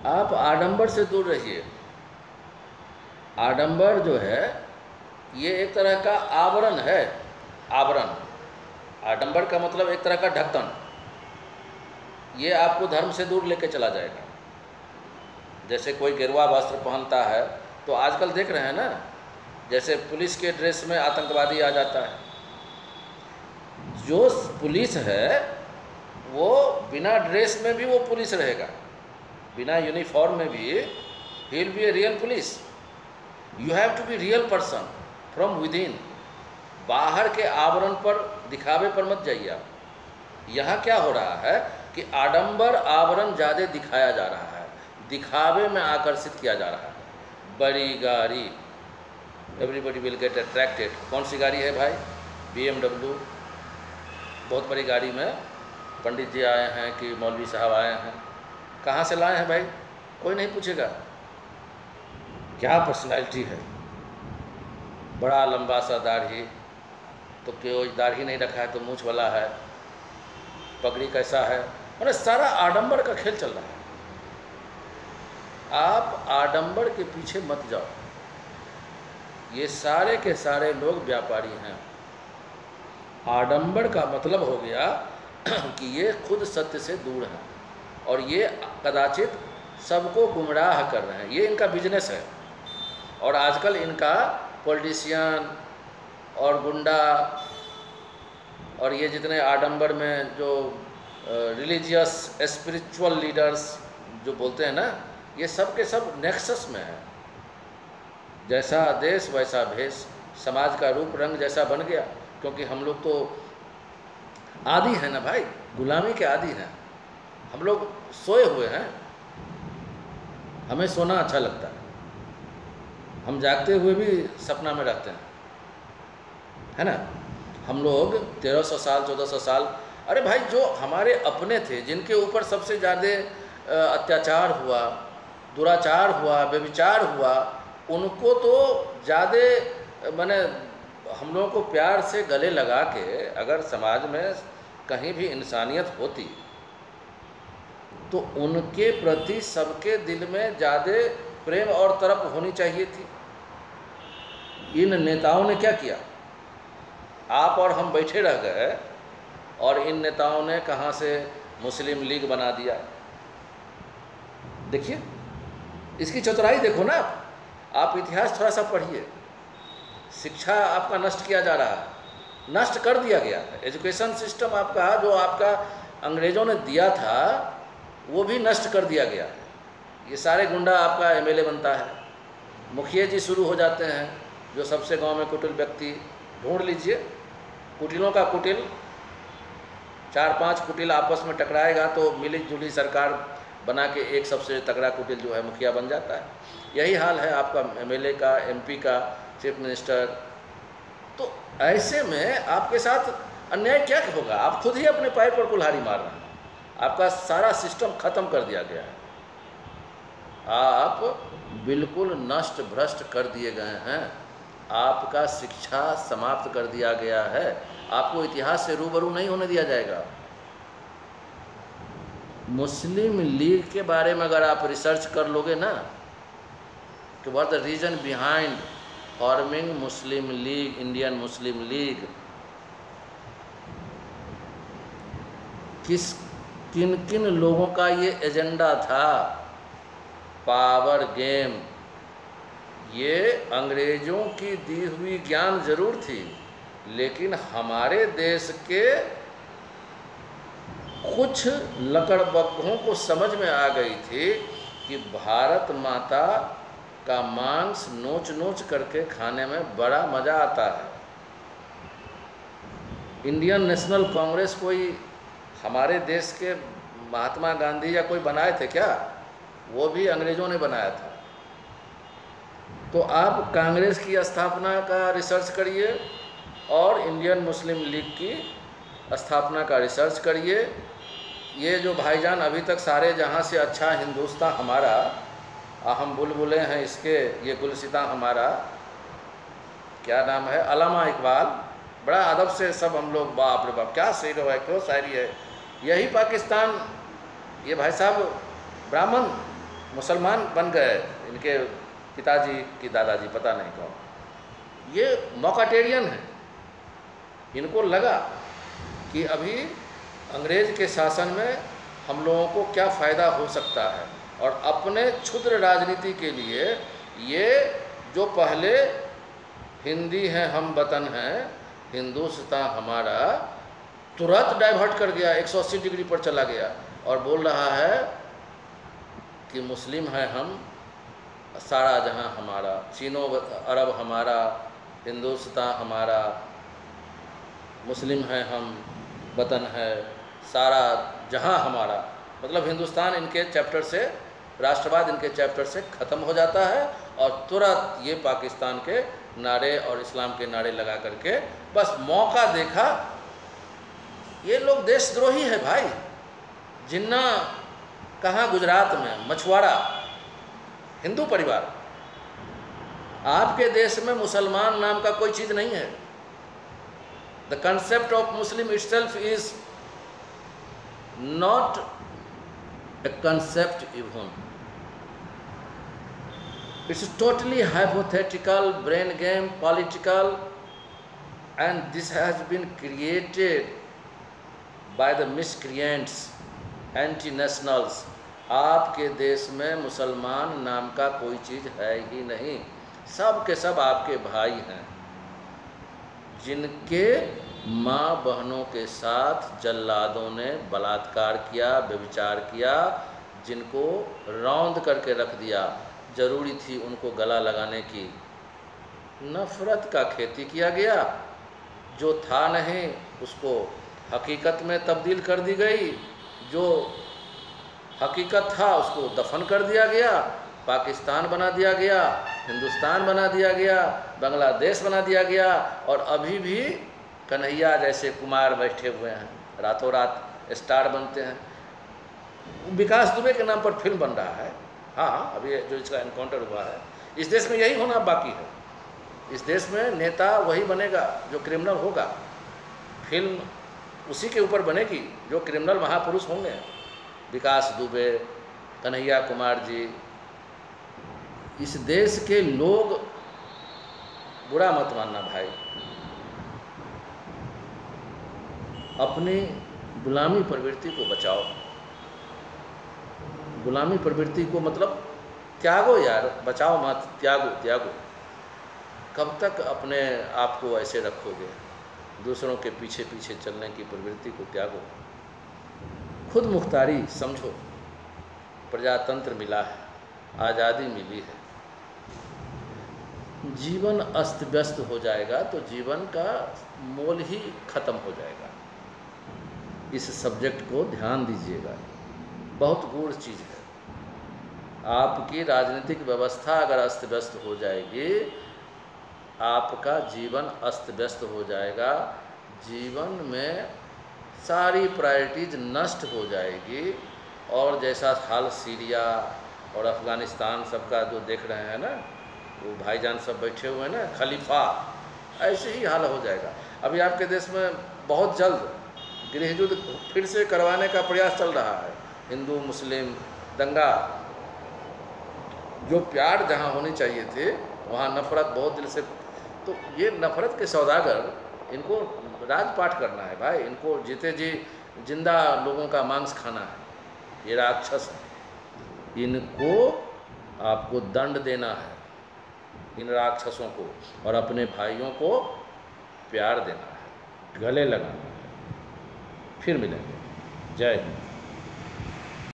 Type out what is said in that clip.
आप आडंबर से दूर रहिए। आडंबर जो है ये एक तरह का आवरण है, आवरण। आडंबर का मतलब एक तरह का ढक्कन। ये आपको धर्म से दूर लेके चला जाएगा। जैसे कोई गेरुआ वस्त्र पहनता है तो आजकल देख रहे हैं ना, जैसे पुलिस के ड्रेस में आतंकवादी आ जाता है। जो पुलिस है वो बिना ड्रेस में भी वो पुलिस रहेगा, बिना यूनिफॉर्म में भी he will be a real police. You have to be real person from within. बाहर के आवरण पर, दिखावे पर मत जाइए आप। यहाँ क्या हो रहा है कि आडंबर आवरण ज़्यादा दिखाया जा रहा है, दिखावे में आकर्षित किया जा रहा है। बड़ी गाड़ी, एवरीबडी विल गेट अट्रैक्टेड। कौन सी गाड़ी है भाई? BMW। बहुत बड़ी गाड़ी में पंडित जी आए हैं कि मौलवी साहब आए हैं। कहाँ से लाए हैं भाई? कोई नहीं पूछेगा। क्या पर्सनैलिटी है, बड़ा लंबा सा दाढ़ी, तो क्यों दाढ़ी नहीं रखा है तो मूंछ वाला है, पगड़ी कैसा है, मतलब सारा आडंबर का खेल चल रहा है। आप आडंबर के पीछे मत जाओ। ये सारे के सारे लोग व्यापारी हैं। आडंबर का मतलब हो गया कि ये खुद सत्य से दूर हैं और ये कदाचित सबको गुमराह कर रहे हैं। ये इनका बिजनेस है। और आजकल इनका पॉलिटिशियन और गुंडा और ये जितने आडंबर में जो रिलीजियस स्पिरिचुअल लीडर्स जो बोलते हैं ना, ये सब के सब नेक्सस में है। जैसा देश वैसा भेष, समाज का रूप रंग जैसा बन गया। क्योंकि हम लोग तो आदी हैं ना भाई, गुलामी के आदी हैं। हम लोग सोए हुए हैं, हमें सोना अच्छा लगता है। हम जागते हुए भी सपना में रहते हैं, है ना। हम लोग 1300 साल 1400 साल, अरे भाई जो हमारे अपने थे, जिनके ऊपर सबसे ज़्यादा अत्याचार हुआ, दुराचार हुआ, व्यभिचार हुआ, उनको तो ज़्यादा माने हम लोगों को प्यार से गले लगा के अगर समाज में कहीं भी इंसानियत होती तो उनके प्रति सबके दिल में ज़्यादा प्रेम और तरफ होनी चाहिए थी। इन नेताओं ने क्या किया? आप और हम बैठे रह गए और इन नेताओं ने कहाँ से मुस्लिम लीग बना दिया। देखिए इसकी चतुराई देखो ना। आप इतिहास थोड़ा सा पढ़िए। शिक्षा आपका नष्ट किया जा रहा है, नष्ट कर दिया गया है। एजुकेशन सिस्टम आपका जो आपका अंग्रेज़ों ने दिया था वो भी नष्ट कर दिया गया है। ये सारे गुंडा आपका MLA बनता है, मुखिया जी शुरू हो जाते हैं। जो सबसे गांव में कुटिल व्यक्ति ढूंढ लीजिए, कुटिलों का कुटिल, 4-5 कुटिल आपस में टकराएगा तो मिली जुली सरकार बना के एक सबसे तगड़ा कुटिल जो है मुखिया बन जाता है। यही हाल है आपका MLA का, MP का, चीफ मिनिस्टर। तो ऐसे में आपके साथ अन्याय क्या होगा? आप खुद ही अपने पैर पर कुल्हाड़ी मार रहे हैं। आपका सारा सिस्टम खत्म कर दिया गया है। आप बिल्कुल नष्ट भ्रष्ट कर दिए गए हैं। आपका शिक्षा समाप्त कर दिया गया है। आपको इतिहास से रूबरू नहीं होने दिया जाएगा। मुस्लिम लीग के बारे में अगर आप रिसर्च कर लोगे ना कि what the reason behind forming Muslim League, Indian Muslim League, किन किन लोगों का ये एजेंडा था? Power game. ये अंग्रेज़ों की दी हुई ज्ञान जरूर थी, लेकिन हमारे देश के कुछ लकड़बग्घों को समझ में आ गई थी कि भारत माता का मांस नोच नोच करके खाने में बड़ा मज़ा आता है। इंडियन नेशनल कांग्रेस कोई हमारे देश के महात्मा गांधी या कोई बनाए थे क्या? वो भी अंग्रेज़ों ने बनाया था। तो आप कांग्रेस की स्थापना का रिसर्च करिए और इंडियन मुस्लिम लीग की स्थापना का रिसर्च करिए। ये जो भाईजान अभी तक सारे जहाँ से अच्छा हिंदुस्तान हमारा, हम बुलबुलें हैं इसके, ये गुलसिता हमारा, क्या नाम है, अल्लामा इकबाल, बड़ा अदब से सब हम लोग, बाप रे बाप क्या शेर है, क्यों शायरी है। यही पाकिस्तान, ये भाई साहब ब्राह्मण मुसलमान बन गए, इनके पिताजी की दादाजी पता नहीं कौन, ये मॉकाटेरियन है। इनको लगा कि अभी अंग्रेज के शासन में हम लोगों को क्या फ़ायदा हो सकता है, और अपने क्षुद्र राजनीति के लिए ये जो पहले हिंदी है हम वतन हैं, हिंदुस्तान हमारा, तुरंत डाइवर्ट कर गया, 180 डिग्री पर चला गया और बोल रहा है कि मुस्लिम है हम, सारा जहां हमारा, चीनो अरब हमारा, हिंदुस्तान हमारा, मुस्लिम है हम, वतन है, सारा जहां हमारा। मतलब हिंदुस्तान इनके चैप्टर से, राष्ट्रवाद इनके चैप्टर से ख़त्म हो जाता है और तुरंत ये पाकिस्तान के नारे और इस्लाम के नारे लगा करके बस मौका देखा। ये लोग देशद्रोही है भाई। जिन्ना कहाँ, गुजरात में मछुआरा हिंदू परिवार, आपके देश में मुसलमान नाम का कोई चीज़ नहीं है। The concept of Muslim itself is not a concept even. It's totally hypothetical, brain game, political, and this has been created by the miscreants, anti-nationals. आपके देश में मुसलमान नाम का कोई चीज़ है ही नहीं, सब के सब आपके भाई हैं, जिनके माँ बहनों के साथ जल्लादों ने बलात्कार किया, व्यभिचार किया, जिनको रौंद करके रख दिया, जरूरी थी उनको गला लगाने की। नफ़रत का खेती किया गया, जो था नहीं उसको हकीकत में तब्दील कर दी गई, जो हकीकत था उसको दफन कर दिया गया, पाकिस्तान बना दिया गया, हिंदुस्तान बना दिया गया, बांग्लादेश बना दिया गया, और अभी भी कन्हैया जैसे कुमार बैठे हुए हैं, रातों रात स्टार बनते हैं। विकास दुबे के नाम पर फिल्म बन रहा है। हाँ, अभी जो इसका एनकाउंटर हुआ है, इस देश में यही होना बाकी है। इस देश में नेता वही बनेगा जो क्रिमिनल होगा, फिल्म उसी के ऊपर बनेगी जो क्रिमिनल महापुरुष होंगे। विकास दुबे, कन्हैया कुमार जी, इस देश के लोग, बुरा मत मानना भाई, अपनी गुलामी प्रवृत्ति को बचाओ। गुलामी प्रवृत्ति को मतलब त्यागो यार, बचाओ मत, त्यागो त्यागो। कब तक अपने आप को ऐसे रखोगे? दूसरों के पीछे पीछे चलने की प्रवृत्ति को त्यागो। खुद मुख्तारी समझो। प्रजातंत्र मिला है, आज़ादी मिली है। जीवन अस्त व्यस्त हो जाएगा तो जीवन का मोल ही खत्म हो जाएगा। इस सब्जेक्ट को ध्यान दीजिएगा, बहुत गूढ़ चीज़ है। आपकी राजनीतिक व्यवस्था अगर अस्त व्यस्त हो जाएगी, आपका जीवन अस्त व्यस्त हो जाएगा, जीवन में सारी प्रायोरिटीज नष्ट हो जाएगी। और जैसा हाल सीरिया और अफ़गानिस्तान सबका जो देख रहे हैं ना, वो भाईजान सब बैठे हुए हैं ना, खलीफा, ऐसे ही हाल हो जाएगा। अभी आपके देश में बहुत जल्द गृह युद्ध फिर से करवाने का प्रयास चल रहा है, हिंदू मुस्लिम दंगा। जो प्यार जहाँ होनी चाहिए थे वहाँ नफ़रत बहुत दिल से। तो ये नफ़रत के सौदागर, इनको राजपाट करना है भाई, इनको जीते जी जिंदा लोगों का मांस खाना है। ये राक्षस है, इनको आपको दंड देना है, इन राक्षसों को, और अपने भाइयों को प्यार देना है, गले लगाना है। फिर मिलेंगे। जय हिंद।